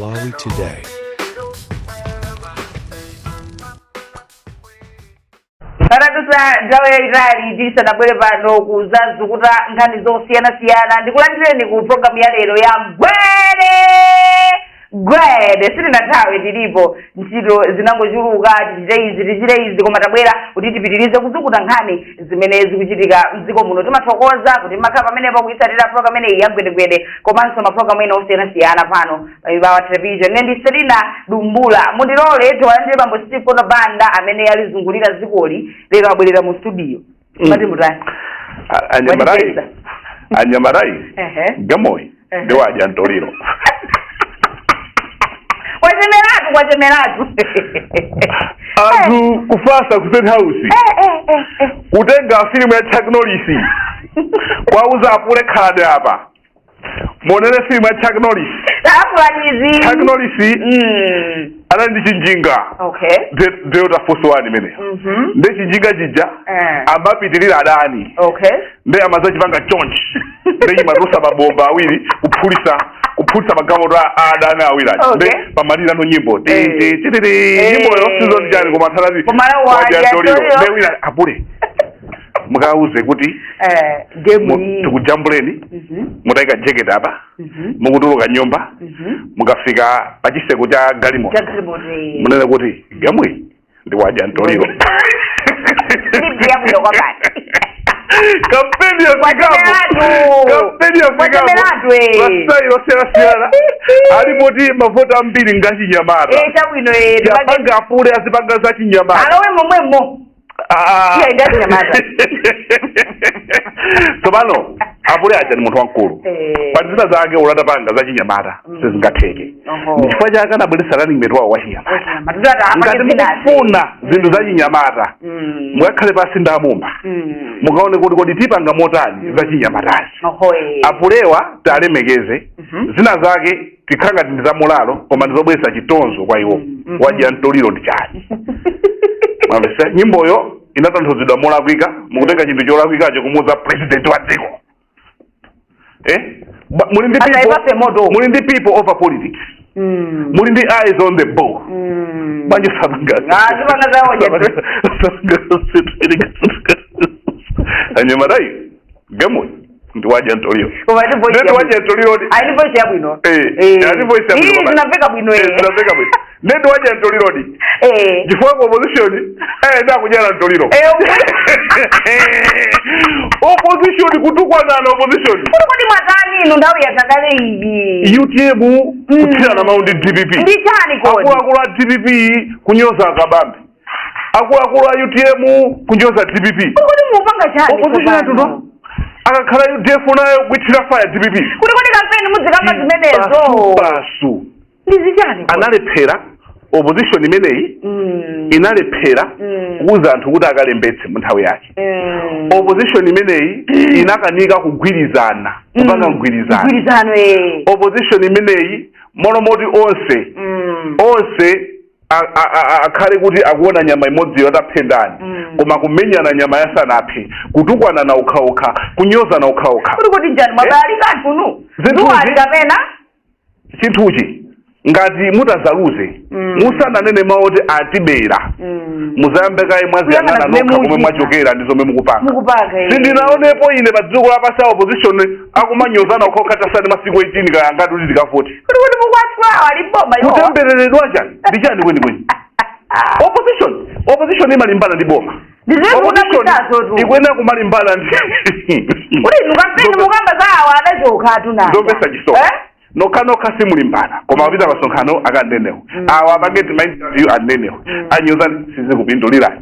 Malawi Today. Paratusa jawe irali jisa na bwele pano kuzazu kuta nkani zosiyana ndikulandireni ku program ya lero ya Gwede siri natawe dilipo ntito zinangochuluka tijeizi koma tabwera kuti tipitirize kuzukuta nkhani zimenezi kuchitika mdziko muno timathokoza kuti makhala pamenepo kuyitsatira program ineyi ya Gwede komanso maprogram ena osiyana pano pa television ndi Selina Dumbula mundilole tiwalandire bambo Stephen Banda amene alizungulira zikoli lero abwerera mu studio mati mutani anyamarai gamoyi ndiwaja ntoliro kwachemeratu Azu kufasa ku State House kutenga filimu ya technology kwauza apule kade hapa monene filimu ya technology ana ndi chinjinga ndio tafuso mene ndi chinjinga jija ambapitilira adani ndi amazachi panga chonchi ndi marusa mabomba awiri kupulisa magawo adani awira ndi pamalira no nyimbo nyimbo yosizo njani kwa mathalazi wajatoliro ndi apule mukauze kuti tukujambuleni mutaika jacket apa mukutuluka nyumba mukafika pachiseko cha galimo munene kuti gamwe ndiwaja ntoliro kampeni ya Zigambo wasai wasiyana alipoti mavota ambiri ngachi nyamara yapanga apule azipanga za chinyamara alowe momwemo Sobano apule aja ni muntu wankulu patizina zake ulatapanga za chinyamara sizingatheke chifukwa chake anabweresa running mate wawo wa chinyamara ngati mukufuna zinthu za chinyamara mukakhale pasi ndamumba mukaone kuti kodi tipanga motani za chinyamarazi apulewa talemekeze zina zake tikhanga ndi za mulalo koma ndizobweresa chitonzo kwa iwo waja ntoliro ndi chani mavesa nyimboyo inatanthuzidwa molakwika mukutenga chinthu cholakwikacho kumuza president wa dziko muli ndi people over politics muli ndi eyes on the ball manje anyamarai gamwe ndiwaja ntoliro ndiwaja ntoliro ali voice ya bwino ali voice ya bwino zinaveka bwino ndio waja ntoliro jifua opposition ndakujana ntoliro opposition kutukwa na opposition kodi mwatani ino ndawo yatakale ibi UTM kutira na maundi DPP ndi chani kodi akula DPP kunyoza akabambe akula UTM kunyoza DPP kodi mupanga chani opposition ndo akakhala UDF nayo kwithira fire DPP kodi kampeni muzikamba zimenezo basu ndizichani analephera opposition imeneyi inalephera kuuza anthu kuti akalembetse mu nthawi yake opposition imeneyi inakanika kugwirizana kupanga mgwirizano opposition imeneyi molomoti onse akhale kuti akuona nyama imodzi yotaphendani koma kumenyana nyama yasanaphe kutukwana na ukhaokha kunyoza na ukhaokha kodi njani mabali kantunu zuwali kapena chinthuchi ngati mutazaluze musananene maoti atibera muzayambe kaye mwaziyang'ana nokha komwe mwachokera ndi zomwe mukupanga sindinaonepo ine pa dziko lapasi opposition akumanyozana ukhaokha tasani masiku 18 kaya ngati kuti tikavoti kodi mukwatwa aliboma yo kutembereredwa chani ndi chani kwenikweni opposition imalimbana ndi boma ikuyenera kumalimbana ndi uli nukampeni mukamba zawa adachoka tunana ndombesa chisoka nokha simulimbana koma wapita masonkhano akandenewo awa apangeti ma-interview anenewo anyoza sizikupindulirani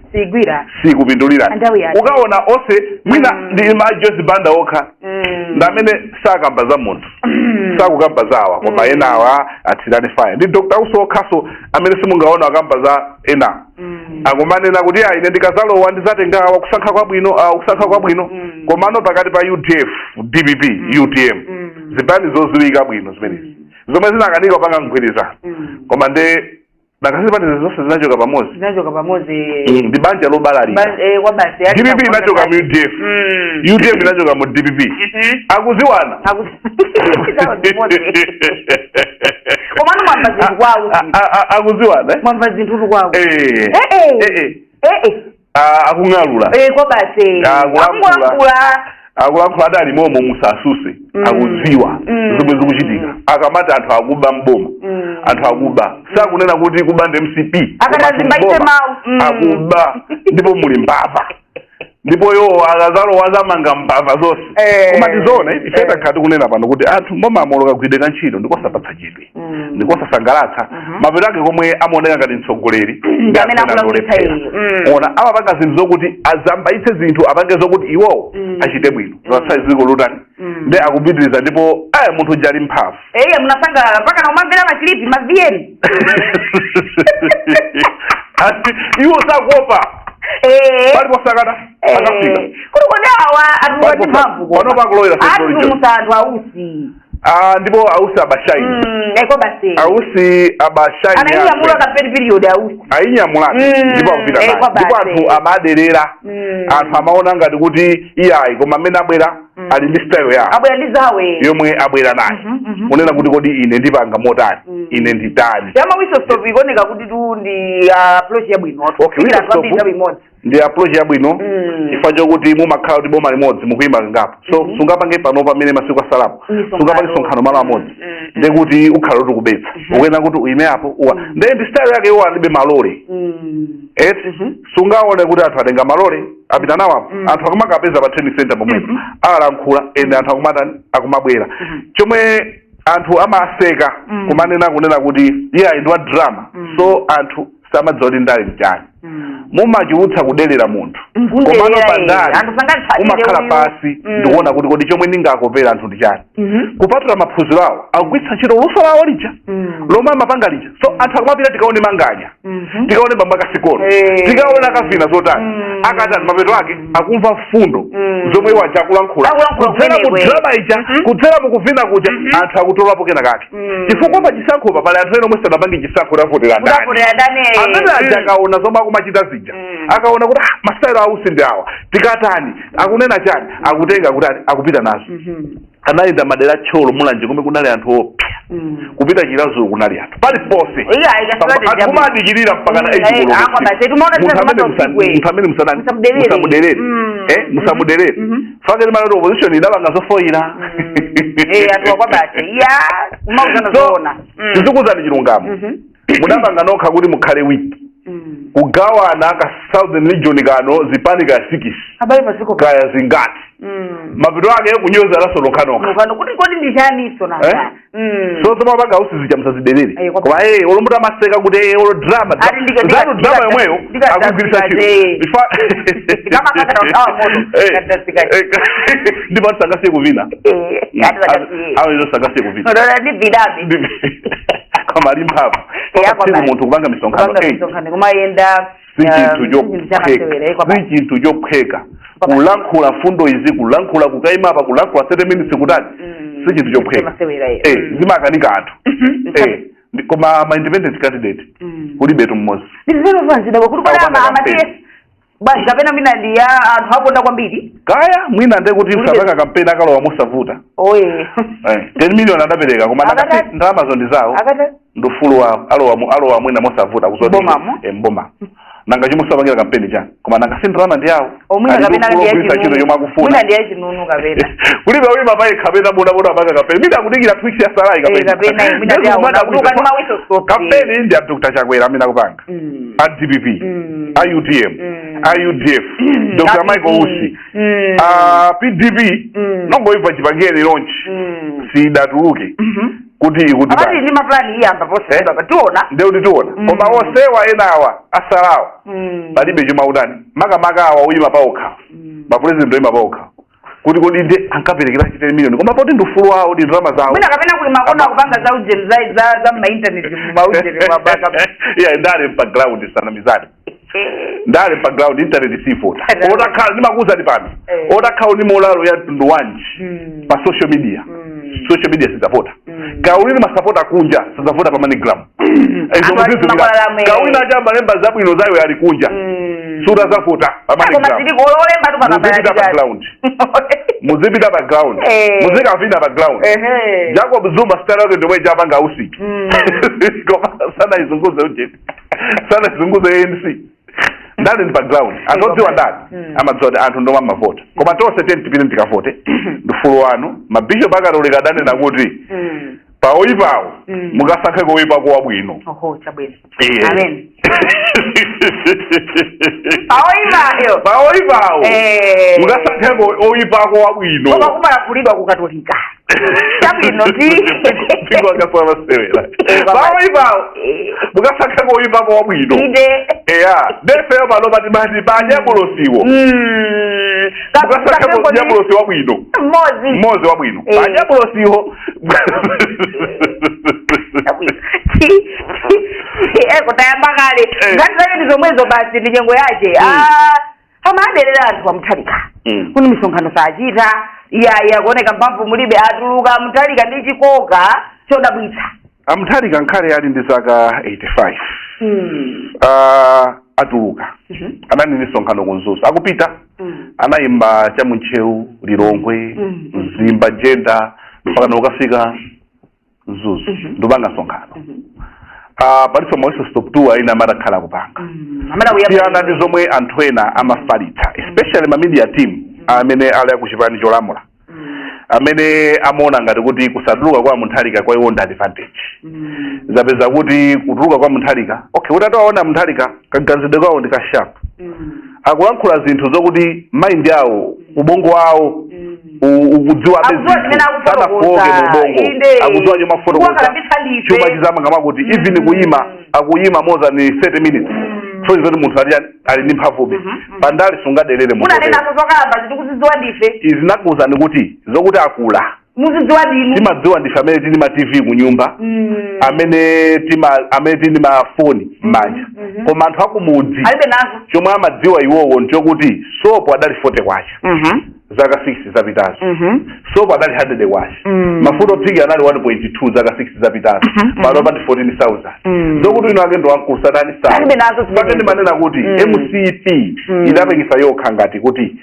sikupindulirani ukaona ose mwina ndi ma-Joyce Banda okha ndamene sakamba za munthu sakukamba zawa koma enawa athirani fire ndi Dr. Uso okhaso amene simungaona akamba za ena akumanena kuti ine ndikazalowa ndizatengawa kusankha kwabwino komano pakati pa UDF DPP UTM zipani zoziwika bwino zimenezi zomwe zinakanika kupanga mgwirizano koma nde nakazipani zonse zinachoka pamodzi ndi banja lobalalika DPP inachoka mu UDF UDF inachoka mu DPP akuziwana komano mwamba zinthu kwawo akuziwana mwamba zinthu kwawo akung'alula kwa basi akulankhula adali momo musasuse akuziwa zomwe zikuchitika akamati anthu akuba mboma anthu akuba sakunena kuti kubande MCP akatazimbaite mawu akuba ndipo muli mbava ndipo yo akazalowa zamanga mbava zonse koma tizoona ife takhati kunena pano kuti anthu mboma amoloka kugwideka ntchito ndikosapatsa chidwi ndikosasangalatsa mapeto ake komwe amaoneka ngati mtsogoleri ona amapanga zinthu zokuti azambaitse zinthu apange zokuti iwowo achite bwino zasai ziko lutani nde akupitiriza ndipo aya munthu jali mphavu munasangalala mpaka na umamvera machilipi maviyeni iwo sakuopa paliposakata akafika kuti kodawa atulwati mphamvu pano pakuloyera atulumusa anthu ausi ndipo ausi abashaini eko basi ausi abashaini anainyamula kapeni period ausi ainyamula ndipo akupita naye ndipo anthu amaderera anthu amaona ngati kuti iyayi koma amene abwera ali ndi style yawo abwera ndi zawe yomwe abwera naye munena kuti kodi ine ndipanga motani ine nditani yama wisostop ikoneka kuti tu ndi approach yabwino ndi approach yabwino chifukwa chokuti mumakhala kuti boma limodzi mukuyimba ngapo so sungapange pano pamene masiku asalapo sungapange sonkhano malo amodzi ndekuti ukhala kuti ukubetsa ukuyena kuti uyime apo ndi style yake iwo alibe malole sungaone kuti anthu atenga malole apita nawo apo anthu akumakapeza pa training center pomwepo alankhula ende anthu akumatani akumabwera chomwe anthu amaseka kumanena kunena kuti iyayi ndi wa drama so anthu samadziwa kuti ndali mchani mumachiutsa kudelera munthu komano pandali umakhala pasi ndikuona kuti kodi chomwe ndingakopera anthu ndi chani kupatula maphunziro awo akugwiritsa ntchito luso lawo lija lomwe amapanga lija so anthu akumapita tikaone manganya tikaone bamba kasikolo tikaone akavina zotani akatani mapeto ake akumva mfundo zomwe iwo aja akulankhula kudzera mu drama ija kudzera mukuvina kuja anthu akutolapo kenakake chifukwa pa chisankhopa pali anthu ena omwe sanapange chisankho tavotera ndani amene aja akaona zomwe akumachita zija akaona kuti masitayilo ausi ndi awa tikatani akunena chani akutenga kutani akupita nazo anayenda madera tcholo mulanje komwe kunali anthu opya kupita Chirazulu kunali anthu pali pose akumadikirira mpaka na musamuderere musamuderere fakeli malero opposition idapanga zofoyira tizikuzani chilungamo mudapanga nokha kuti mukhale wiki kugawana ka Southern Region kano zipanika 6 kaya zingati mapeto ake kunyoza laso lokhanoka kuti kodi ndishaniso na so soma baga usizicha msazidelele kwa olombuta maseka kuti olo drama zatu drama yomweyo akugirisa chiro kama kaka utawa moto ndipo sangasiye kuvina awo ilo sangasiye kuvina ndi bidabi kama limpavu kwa muntu kubanga misonkhano kumayenda zichintu chopheka kulankhula fundo izi kulankhula kukaima apa kulankhula 7 minutes kutani si chinthu chopheka zimakanika anthu koma ma independent candidate kulibetu mmodzi basi kapena mina ndiya anthu akonda kwambiri kaya mwina nde kuti usapanga kampeni akalowa musavuta 10 million adapereka koma nakati ndalama ndi zawo ndufulu wawo alowa mwina musavuta kuzoti mboma nanga chimusapangira kampeni chani koma nanga sindrama ndi yawo omwina kapena chino yomwe akufuna mwina ndiye chinunu kapena kulibe uyi mapayi kapena bona apanga kampeni mida akudikira twix ya salai kapena mwina ndiye unakuduka ni mawiso stop kampeni ndi ya Dr. Chakwera amina kupanga DPP IUTM IUDF Dr. Michael Usi PDP nongoiva chipangeni launch sidatuluke kuti abali ndi maplani iyi amba pose baba tuona ndio tuona koma osewa enawa asalawo balibe chuma udani makamaka awa uyima paokha ba president uyima paokha kuti kodi ndi ankaperekera 10 million koma poti ndufulu wawo ndi drama zawo mina kapena kuli makona kupanga za ujeni za ma internet mu ujeni wa baka yeah ndale background sana mizani ndale background internet sifota otakhala ndi makuza ndi pano otakhala ndi molalo ya tundu wanji pa social media sizapota kaulini masapota kunja sizavota pa MoneyGram kawina aja malemba zabwino zayo yali kunja sura zafota pa MoneyGram muzipita pa ground muzika vina pa ground Jacob Zuma stara wake ndomwe japanga usiki sana izunguze ujeti sana izunguze ANC ndani ni pa ground atodziwa ndani amadziwa anthu ndoma mavota koma tonse tipite tikavote ndufulu wanu mabishop akatolika dane nakuti paoipawo mukasankheko oipako wabwino chabwino amen paoipawo mukasankheko oipako wabwino koma kumalapulidwa kukatolika chabwino pingo akasoma sewera paoipawo mukasankheko oipako wabwino defeyo maloba timati panyabulosiwo mukasankheko nyabulosi wabwino mmozi wabwino panyabulosiwo kutayambakale ngati ndizomwezo basi minyengo yache amaderera anthu amuthalika kuni misonkhano sachita yakuoneka mphamvu mulibe atuluka muthalika ndi chikoka chodabwitsa amuthalika nkhale ali ndi zaka 85 atuluka anani misonkhano kunzuzu akupita anayimba chamunchewu Lilongwe Mzimba Jenda mpaka ukafika Zuzu ndubanga sonkhano paliso mawese stop tour ina marakhala kupanga siyana ndi zomwe anthu ena amafalitsa especially ma media team amene ali akuchipani cholamula amene amona ngati kuti kusaduluka kwa Mutharika kwa iwo ndi advantage zapeza kuti kutuluka kwa Mutharika okay utataona Mutharika kagazide kwawo ndi ka sharp akulankhula zinthu zokuti mind yawo ubongo wawo ukudziwa sana foke mubongo akudziwa nyuma fotokoza chuma chizama ngama kuti even kuyima akuyima more than 30 minutes so izoti munthu ali ndi mphamvu pandali sungadelere munthu unanena zokamba zikuzidziwa ndife izinakuza kuti zokuti akula muzidziwa dinu timadziwa ndife amene tili ma TV ku nyumba amene tili ma phone manja koma anthu akumudzi alibe nazo chomwe amadziwa iwowo ndichokuti sopo adali 40 kwacha zaka 6 zapitazo sopo adali 100 kwacha mafuta ophika anali 1.2 zaka 6 zapitazo panopa ndi 14,000 zokuti ino akendo wankusanani sawa alibe nazo pakende manena kuti MCP idapekisa yokha ngati kuti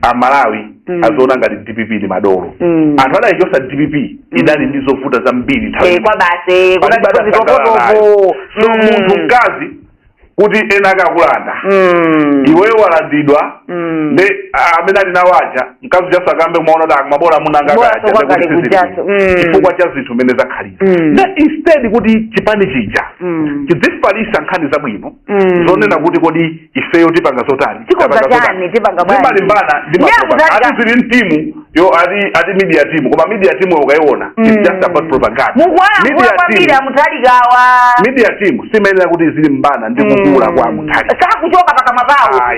amalawi azoona ngati DPP ndi madolo anthu anayichosa DPP idali ndi zovuta zambiri kwa base kuna so munthu mkazi kuti ena akakulanda iweyo walandidwa ne amene ali nawaja mkazi jaso akambe kumaona da mabola munanga chifukwa cha zinthu mene zakhalira na instead kuti chipani chija chidzifalisa nkhani zabwino zonena kuti kodi ifeyo tipanga zotani timalimbana ati zili mtimu yo ati media team koma media team ukaiona it's just about propaganda media team simenera kuti zili mbana ndi kukula kwa Mutharika sakuchoka paka mabawo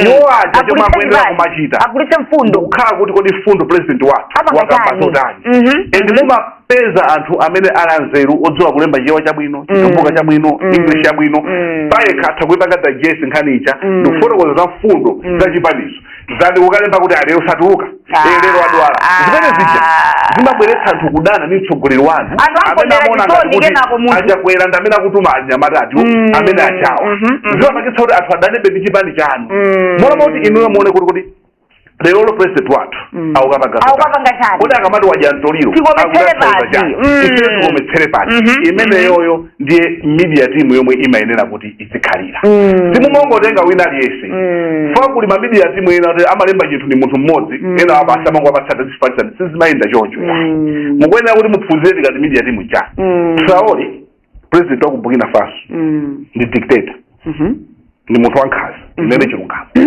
yo aja choma kwendera kumachita akulitse mfundo ukhala kuti kodi fundo president wathu wakamba zotani endimuma peza anthu amene alanzeru odziwa kulemba chichewa chabwino chitumbuka chabwino English chabwino paye katha kuipanga digest nkhanicha ndikufotokoza za mfundo za chipaniso zandi ukalemba kuti alero satuluka lero adwala zimene zija zimabweretsa anthu kudana ndi mtsogoleri wanu amene amona ngati kuti achakwera ndi amene akutuma anyamatacho amene achawa zimapangitsa kuti anthu adanebe ndi chipani chanu mona kuti inuyo muone kuti lero president wathu aukapanga kuti akamati waja ntoliro tikometsere pati imene yoyo ndiye media team yomwe imayenera kuti izikhalira simumongotenga wina aliyese fa kuli ma media team ena kuti amalemba chinthu ndi munthu mmodzi ena apasamango apatsata zisipanisani sizimayenda choncho mukuyenera kuti muphunzire tikati media team cha Traore president wa ku Burkina Faso ndi dictator ni munthu wankhazi imene chilungamo ni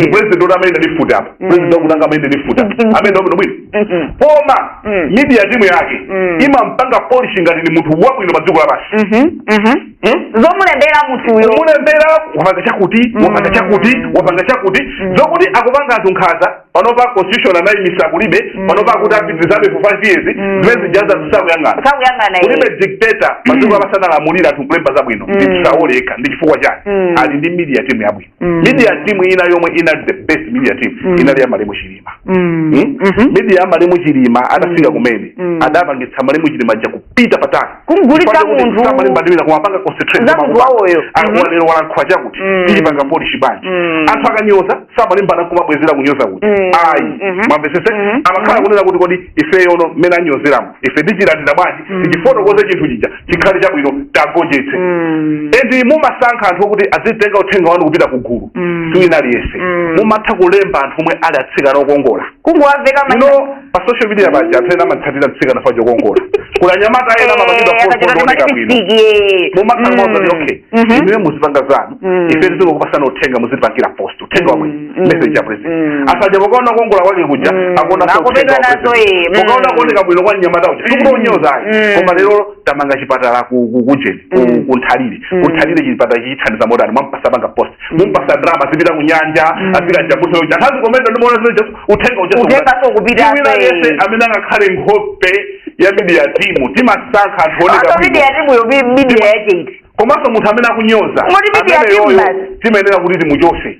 president oti amene ndifuti apa president wakutanga amene ndifuti apa amene ndobwino koma media team yake imampanga polish ngati ni munthu wabwino pa dziko lapansi zomulembera munthuyo mulembera wapanga chakuti zokuti akupanga anthu nkhaza panopa constitution anayimisa kulibe panopa akuti apitizabe for 5 years zimene zijaza tusakuyang'ana kulibe dictator pa dziko lapansi analamulira anthu kulemba zabwino ndikusaoleka ndi chifukwa chake ali ndi media team yabwino media team ina yomwe ina the best media team inali ya Malemu Chilima media media amalimu chilima atafika kumene adapangitsa malimu chilima ja kupita patali kumgulitsa munthu samalimba ndivira kumapanga concentrate wawoyo lero walankhuwa chakuti iyipanga polish banje anthu akanyoza samalimba anakumabwezera kunyoza kuti ayi mwamvesese amakhala kunena kuti kodi ife yono mmene anyozeramo ife tichilandira bwanji tichifotokoze chinthu chija chikhale chabwino tagonjetse endi mumasankha anthu okuti azitenga uthenga wanu kupita kugulu siwinali yese mumatha kulemba anthu omwe ali atsikana okongola kungowaveka pa social media baja anthu ena amatsatira mtsikana faja okongola kula nyamata ena amapangidwa kuoneka bwino mumakhala kuti okay imwe muzipanga zanu ife tizokupasana uthenga muzipangira post uthenga wabwino message ya president asaje bokaona okongola kwake kuja akona bokaona kuoneka bwino kwa nyamata uja tikutonyoza koma lero tamanga chipatala kujeni kunthalire chipatala chithandiza modani mwampasa banga post mumpasa drama zipita kunyanja asika jabuso uja hazi komendo ndimona zino uthenga uja yese amene angakhale nkhope ya media team timasankha anthu oneka media team yo media agent komanso munthu amene akunyoza amene yoyo timayenera kuti timuchose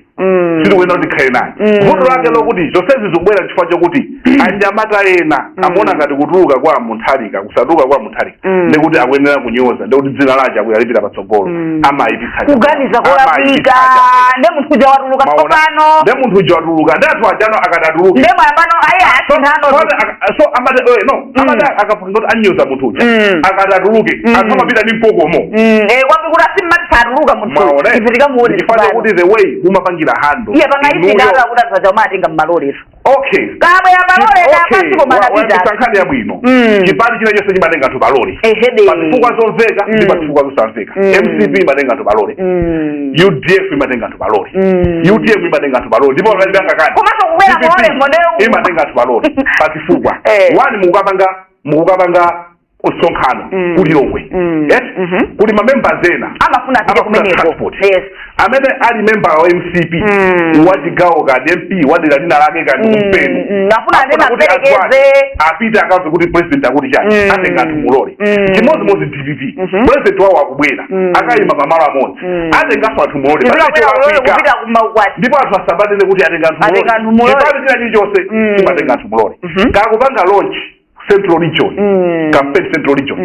sitikuyenera kuti tikhale naye vuto lake lokuti zonsezi zikubwera chifukwa chokuti anyamata ena amona ngati kutuluka kwa munthalika kusatuluka kwa munthalika ndikuti akuyenera kunyoza ndikuti dzina lake akuyalipira patsogolo amayipitsa kuganiza kolakwika nde munthu uja watuluka tsopano nde munthu uja watuluka nde anthu ajano akadatuluka nde mwayambano so amati amati akapangoti anyoza munthu uja akadatuluke anthu amapita ndi mkokomo kwambikuti asimmatithatuluka munthu ivitika muone chifukwa chokuti the way umapangira hando iye pangayisidala kuti atsaja umatenga mmalolero okay kamwe ya malolero apasiko manapita sankhani yabwino chipani china chonse chimatenga anthu balole pazifukwa zomveka ndi pazifukwa zosamveka mcp imatenga anthu balole udf imatenga anthu balole udm imatenga anthu balole ndipo akazanga kani komanso kubwera malole modelo imatenga anthu balole pazifukwa wani mukukapanga usonkhano kuli lomwe kuli mamembers ena amafuna apite kumeneko amene ali member wa mcp wachigawo kadi mp wadera lina lake kadi kumpeni afuna ane maperekeze apite akamve kuti president akuti chani atenga anthu mulole chimodzimodzi dpp president wawo akubwera akayima pamalo amodzi atengaso anthu mulole ndipo anthu asabatire kuti atenga anthu mulole chipani china chilichonse chimatenga anthu mulole kakupanga launch Central Region, campaign Central Region.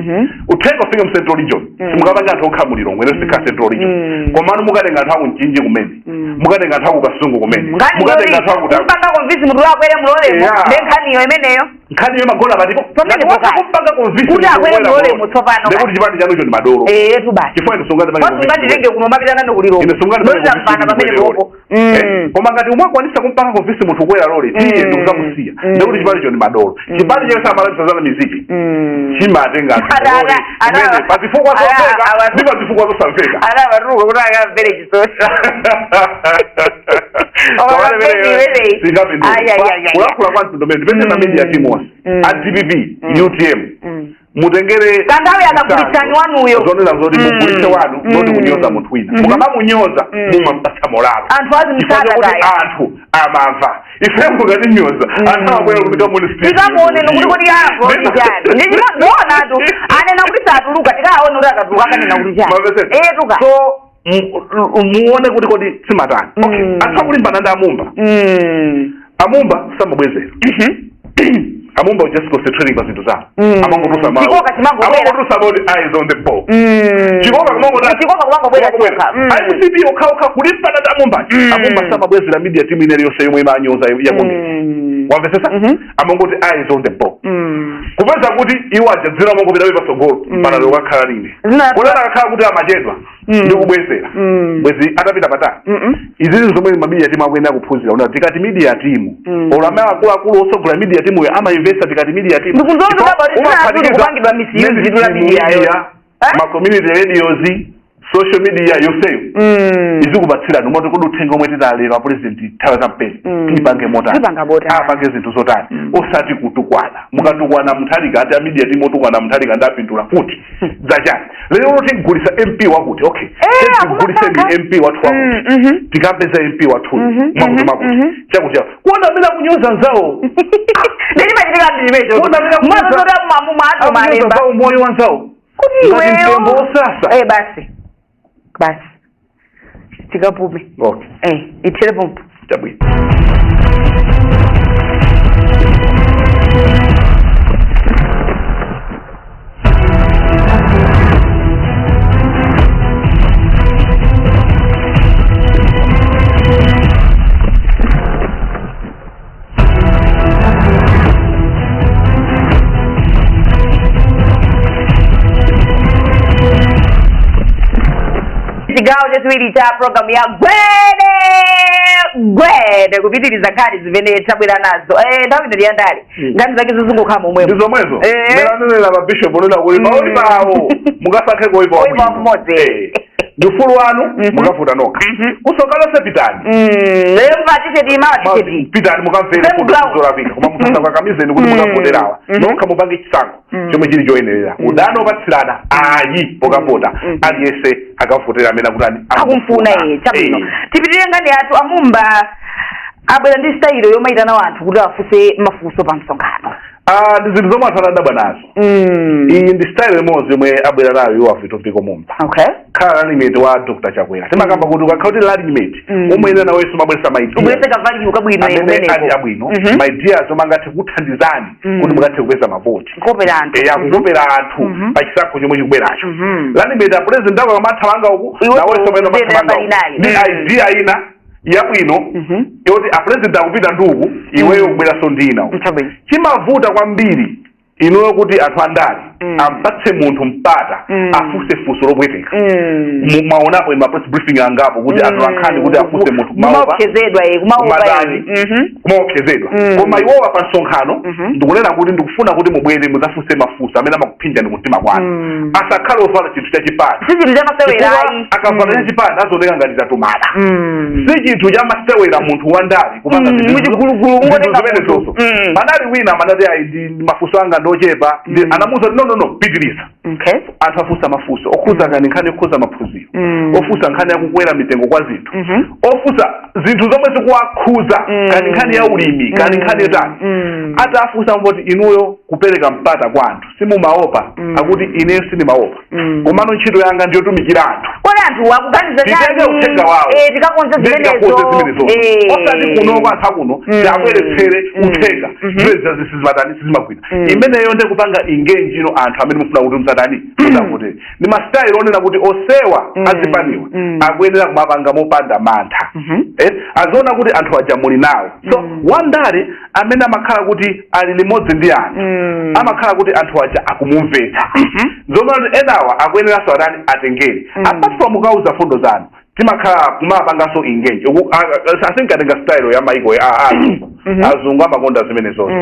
Uthenga ufike mu Central Region. Mukabanga anthu okha muliro ngwene sika Central Region. Komano mukatenga anthu akunjinje kumene. Mukatenga anthu akukasungu kumene. Mukatenga anthu akutaka. Mpanga convince munthu wakwere mulole ndenkhaniyo imeneyo. Nkhaniyo magola batiko. Mpanga convince kuti akwere mulole mutsopano. Ndikuti chipani chanu cho ni madoro. Tubasi. Chifukwa ndisungati pake. Wasungati tenge kuno mapitana no kuliro. Ine sungati pake. Ndipana pamene popo. Koma ngati umakwanisa kumpanga convince munthu kwera lole, tiye ndikuzamusiya. Ndikuti chipani cho ni madoro. Chipani cho samala miziki chimatenga pazifukwa zomveka ndi pazifukwa zosamveka varuka kuti akamvere chisosha kulakula kwa mtundomene ndipese na media team onse adpp utm mutengere kandawe akagulitsani wanuyo zonena zoti mugulitse wanu noti kunyoza munthu wina mukamamunyoza mumamupatsa molalo anthu azimsakazaya anthu amamva ife mukatinyoza anthu akwera kupita muni tikamuone nokuti kuti yavo tijani ndionatu anena kuti satuluka tikaone kuti akatuluka akanena kuti chani tuka so muone kuti kodi simatani okay asakulimbana ndi amumba samabwezera amumba just concentrating pa zinthu zawo amangotusa about eyes on the ball chikoka kumangobwera ICP okhaokha kulimbana ndi amumba samabwezera media team ine yonse yomwe imanyoza yakundi wamvesesa amangoti eyes on the ball kupeza kuti iwo ajadzira amangopita patsogolo mpaka lero kakhala lini kulera kakhala kuti amachedwa ndi kubwezera bwezi atapita patali izizi zomwe mamedia team akuyenera kuphunzira una tikati media team olama akuluakulu osogolera media team yo amainvesta tikati media team ma community radios social media yoseyo izikubatsirana umati kuti uthenga omwe tidalera president tawe campaign tipange motani apange zinthu zotani osati kutukwana mukatukwana muthalika ati media team otukwana muthalika ndapindula futi zachani lero loti gulisa MP wakuti okay gulisa MP wathu wakuti tikapeza MP wathu mwakuti makuti chakuti kuona bila kunyoza nzao ndini machitika ndimezo mwazo zoda mamu mato malemba moyo wanzao kuti wewe sasa basi tikapume okay ithere pompo tabwino chigawo chachiwiri cha program ya gwede kupitiriza nkhani zimene tabwera nazo nthawi ino ndiyandali nkhani zake zizungukhala momwemo ndizomwezo melanenera mabishopu onena kuti maoli bawo mukasankhe koipa mmodzi ndi ufulu wanu mukavuta nokha kusokalo pitani lero mukatisheti imawa tisheti pitani mukamvere kuzolapika koma musakamizeni kuti mukavoterawa nokha mupange chisankho chomwe chili choyenerera udani opatsirana ayi pokavota aliyense akavotera amene akutani akumfuna iye chabwino tipitirire nkhani yathu amumba abwera ndi stayilo yomayitana wanthu kuti afunse mafunso pa msonkhano ndi zinthu zomwe anthu anadabwa nazo iyi ndi style imodzi yomwe abwera nayo iwafu itopiko mumba khala lalimete wa Dr. Chakwera timakamba kuti ukakhala lalimete umwene nawenso mabweresa amene ali abwino maideas omwe angathe kuthandizani kuti mukathe kupeza mavoti kutopera anthu pa chisankho chomwe chikubweracho lalimete apresident ako amathamanga uku nawenso mwene amathamanga ndi idea ina yabwino yoti apresident akupita nduku iweyo kubweraso ndina chimavuta kwambiri inuyo kuti anthu andali ampatse munthu mpata afuse funso lopweteka mwaonapo ima press briefing angapo kuti anthu ankhani kuti afuse munthu kumaopsezedwa koma iwowa pa msonkhano ndikunena kuti ndikufuna kuti mubwere mudzafunse mafunso amene amakuphinja ndi mtima kwanu asakhale ovala chinthu chachipani akavala chachipani azooneka ngati tatumala si chinthu chamasewera munthu wandali kupanga zimenezonso manali wina manati ayi ndi mafunso anga ndochepa anamuza no pitiriza anthu afunsa mafunso okhuza kani nkhani yokhuza maphunziro ofunsa nkhani yakukwera mitengo kwa zinthu ofunsa zinthu zomwe zikuwakhuza kani nkhani ya ulimi kani nkhani yotani ata afunsa mboti inuyo kupereka mpata kwa anthu simumaopa akuti ineyo sindimaopa komano ntchito yanga ndiyotumikira anthu titenge uthenga wawo ndikakonze zimenezo osati kuno kwantha kuno tiabweretsere uthenga zimene zisizimatani sizimagwira imeneyo ndekupanga engage ino anthu amene mufuna kuti msatani mutavotere ndi mastyle onena kuti osewa azipaniwa akuyenera kumapanga mopanda mantha aziona kuti anthu aja muli nawo so wandale amene amakhala kuti ali limodzi ndi anthu amakhala kuti anthu aja akumumvetsa zomwe enawa akuyeneranso atani atengere apart from kukauza fundo zanu timakhala kumapanganso engage asinkatenga style ya maiko ya azungu amakonda zimene zonse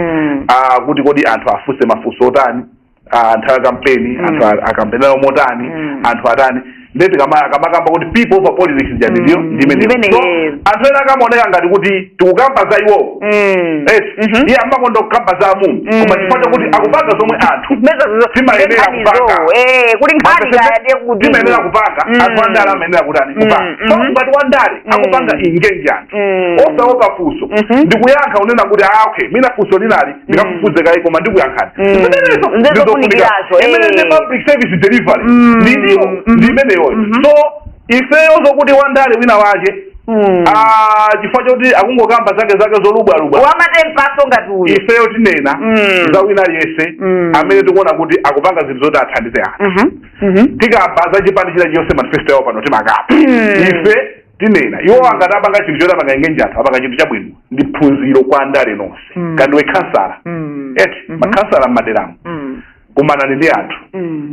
kuti kodi anthu afunse mafunso otani anthu akampeni anthu akampenera motani anthu atani ndeti kamakamba kuti people over politics janiyo ndimene so anthu ena akamaoneka ngati kuti tikukamba za iwo iye amakonda kukamba za munthu koma chifukwa chakuti akupanga zomwe anthu timayenera kupanga anthu andale amayenera kutani kupanga so ngati wandale akupanga engage anthu osaopa funso ndikuyankha unena kuti okay mina funso linali ndikafufuze kayi koma ndikuyankhani imene public service delivery ndimeneyo so ifeyo zokuti wandale wina wache chifukwa choti akungokamba zake zolubwalubwa wamatempaso ngati uyo ifeyo tinena za wina yese amene tikuona kuti akupanga zinthu zoti athandize anthu tikamba za chipani china chiyonse manifesto yawo pano timakapa ife tinena iwo angatapanga chinthu choti apanga engage anthu apanga chinthu chabwino ndi phunziro kwa andale nonse kandi wekhansala makhansala m'maderamo kumanani ndi anthu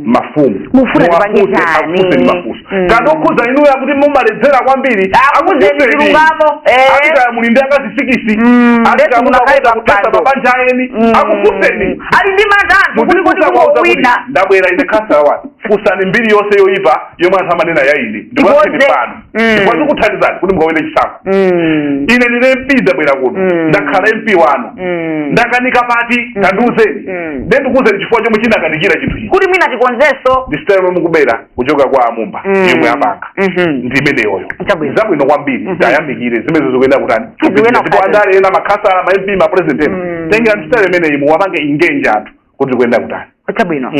mafumu akufuse ndi mafunso kandi okhuza inuyo akuti mumaledzera kwambiri akutaya muli ndi akazi sikisi atikamunakaa kutasa mabanja eni akufuseni ali ndi mazanthu ndabwera ine khansala wanu fusani mbiri yonse yoyipa yomwe anthu amanena yaine ndikulasini pano chifukwa tikuthandizani kuti mukawene chisankho ine ndine MP ndabwera kuno ndakhala MP wanu ndakanika pati kandiuzeni ndikuuzeni chifukwa chomwe chinakanikira chinthu ichi kuti mwina tikonzenso ndisitayime mukubera kuchoka kwa amumba yomwe apanga ndimeneyoyo zabwino kwambiri tayamikire zimene zikuyenda kutani ndipo andale ena makhasala ma MP ma president ena tengera ndisitayime imeneyi muwapange engage anthu kuti zikuyenda kutani chabwino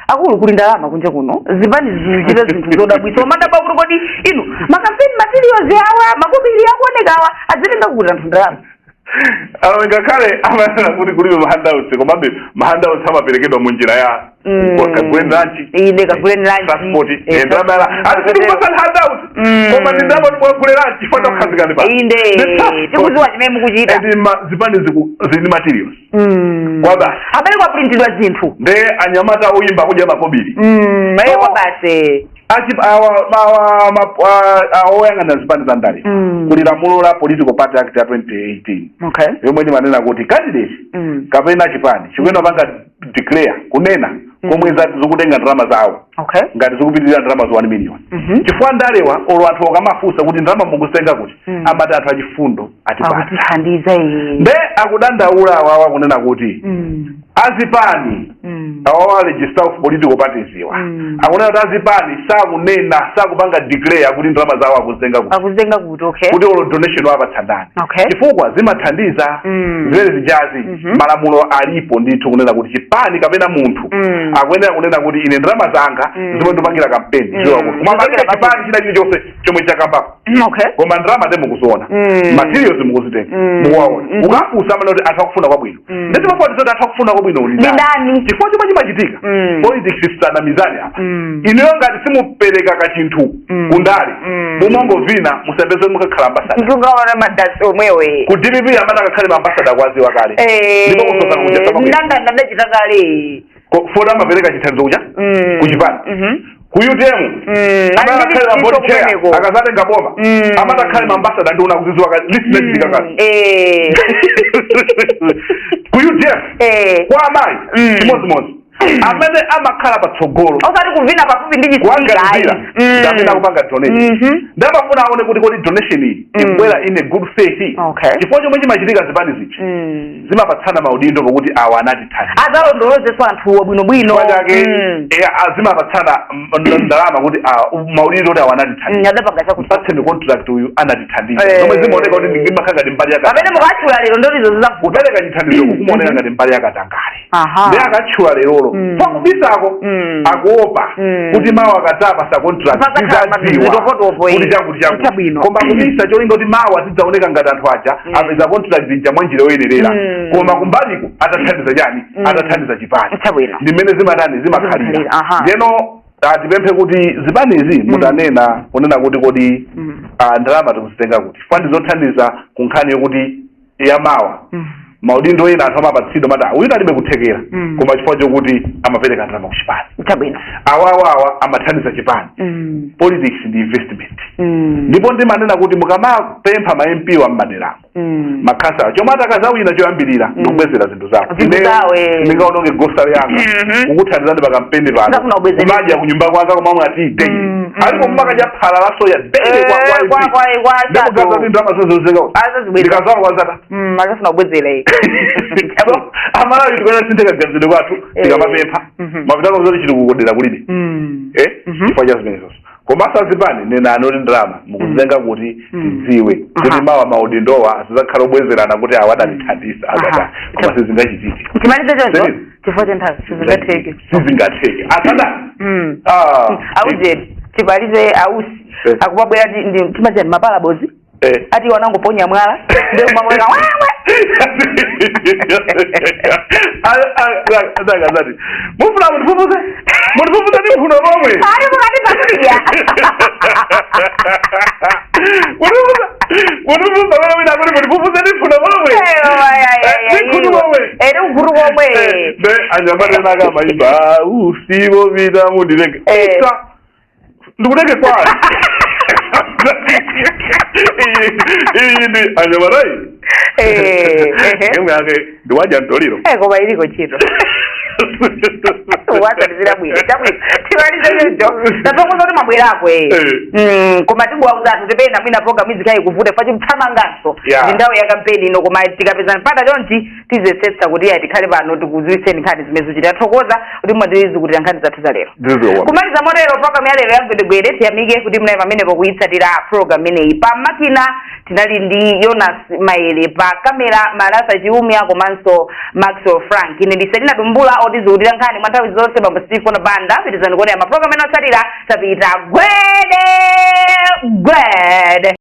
akulu kuli ndalama kunja kuno zipani zichita zinthu zodabwitsa madaba kuti kodi inu makampeni materials yawa makobiri akuonekawa azitenga kuti anthu ndalama ngakhale amanena kuti kulibe mahandouts komabe mahandouts amaperekedwa mu njira ya kagule lunch ine kagule lunch transport ndamala azikupasa handout koma ndindaba ndikugule lunch fata kukhazikana pa inde tikuziwa chimene mukuchita zipande zini materials kwaba abale kwa printidwa zinthu nde anyamata uyimba kudya makobiri kwa base oyang'anira zipande za ndale kuli lamulo la political party act ya 2018 yomwe ndimanena kuti candidate kapena chipani chikuyenera panga declare kunena komwe zikutenga ndalama zawo ngati zikupitirira ndalama za 1 million chifukwa ndalewa olo anthu okamafunsa kuti ndalama mukusenga kuti amati anthu achifundo atithandiza nde akudandaula awawa kunena kuti azipani awawa register of political parties iwa akunena kuti azipani sakunena sakupanga declare kuti ndalama zawo akuzenga kuti kuti olo donation wapatsa chifukwa zimathandiza zimene zijazi malamulo alipo ndithu kunena kuti chipani kapena munthu akuyenera kunena kuti ine ndalama zanga zimwe ndipangira kampeni koma malire chipani china chilichonse chomwe chakambako koma ndalama mukuziona materials mukuzitenga mukuwaona ukafunsa amene kuti anthu akufuna kwabwino ndetimafuati zoti anthu akufuna kwabwino uli ndani chifukwa chomwe chimachitika politics isana mizani apa ineyo ngati simupereka kachinthu kundale mumongovina musembeze mukakhala ambassador ndingaona madasi omwewe ku DPP amene akakhale ambassador kwaziwa kale ndipo kusoza kunja sama ndandachita kale foda mapereka chithandizo kuja kuchipani ku UTM amakakhale mabodi chair akazatenga boma amakakhale maambassador ndiuna kuziziwa kale lisinachidika kale ku UTM kwa amayi chimodzimodzi amene amakhala patsogolo osati kuvina pafupi ndi chisingayi ndamene akupanga donation ndamafuna aone kuti kodi donation iyi ikubwera in a good faith chifukwa chomwe chimachitika zipani zichi zimapatsana maudindo pokuti awa anatithandiza azalondolozeswa anthuwo bwinobwino zimapatsana ndalama kuti maudindo kuti awa anatithandiza patseni contract uyu anatithandiza zomwe zimaoneka kuti ndimakhala ngati mbali yakatangale pamene mukatchula lero ndolizo kupereka chithandizo kukumaoneka ngati mbali yakatangale ndi akatchula lerolo pakubisako akuopa kuti mawu akatapa sa contract zizadziwa kuti chakuti koma kubisa cholinga kuti mawu azidzaoneka ngati anthu aja apeza contract zija mwanjira yoyenerera koma kumbaliko atathandiza chani atathandiza chipani ndimene zimatani zimakhalira ndeno tipemphe kuti zipanizi mutanena kunena kuti kodi ndalama tikuzitenga kuti fandi zothandiza ku nkhani yokuti yamawa maudindo ena anthu amapatsidwa mata uyu alibe kuthekera koma chifukwa chokuti amapereka ndalama ku chipani awawawa amathandiza chipani politics ndi investment ndipo ndimanena kuti mukamapempha ma MP wa mmaderamo makhansala chomwe atakazawina choyambirira ndikubwezera zinthu zako ndingaononge gosalo yanga kukuthandizani pakampeni pano kumadya kunyumba kwanga komamwe ati daily alipo mumakadya phala la soya daily ndikugaza ndi ndalama zozozeka ndikazawa kwazata akafuna kubwezera amalawi tikona sinteka gazide kwathu tikamapempha mapitano zoti chili kukodera kulibe chifukwa cha zimenezoso koma asazipani nena anoti ndalama mukuzenga kuti tidziwe kuti mawa maudindowa asizakhala obwezerana kuti awa adatithandiza akata koma sizingachitike timalize choncho chifukwa cha nthawi sizingatheke asada aujeni timalize ausi akupabwera timazani mapalabozi ati wanangoponya mwala ndio mamweka azati mufuna mutifufuze ni mfuno momwe ari mukati pakudia mutifufuze wala wina kuti mutifufuze ni mfuno momwe ere uguru momwe be anyamata naga maimba usibo vida mundireke ndikuteke kwani ini anyamarai ngake ndiwaja ntoliro koma iliko chito watalizira bwino timalize choncho tatongoza kuti mabwerako koma tibwauza anthu tipena mwina program izikhayi kuvute fachi mthamanganso ndi ndawo ya kampeni ino koma tikapeza mpata chonchi tizesetsa kuti tikhale pano tikuziwitseni nkhani zimene zochita tathokoza kuti mwadirizi kuti nkhani zathu za lero kumaliza motero program ya lero yamgwedegwede tiyamike kuti mnayi pamenepo kuyitsatira program ineyi pa makina tinali ndi Jonas Maele, pa kamera Marasa Chiumya komanso Maxwell Frank. Ine ndi Selina Tumbula otiziwutira nkhani mwa nthawi zonse bambo Stephen Banda pitizani kuona maprogram ena otsatira tapita gwede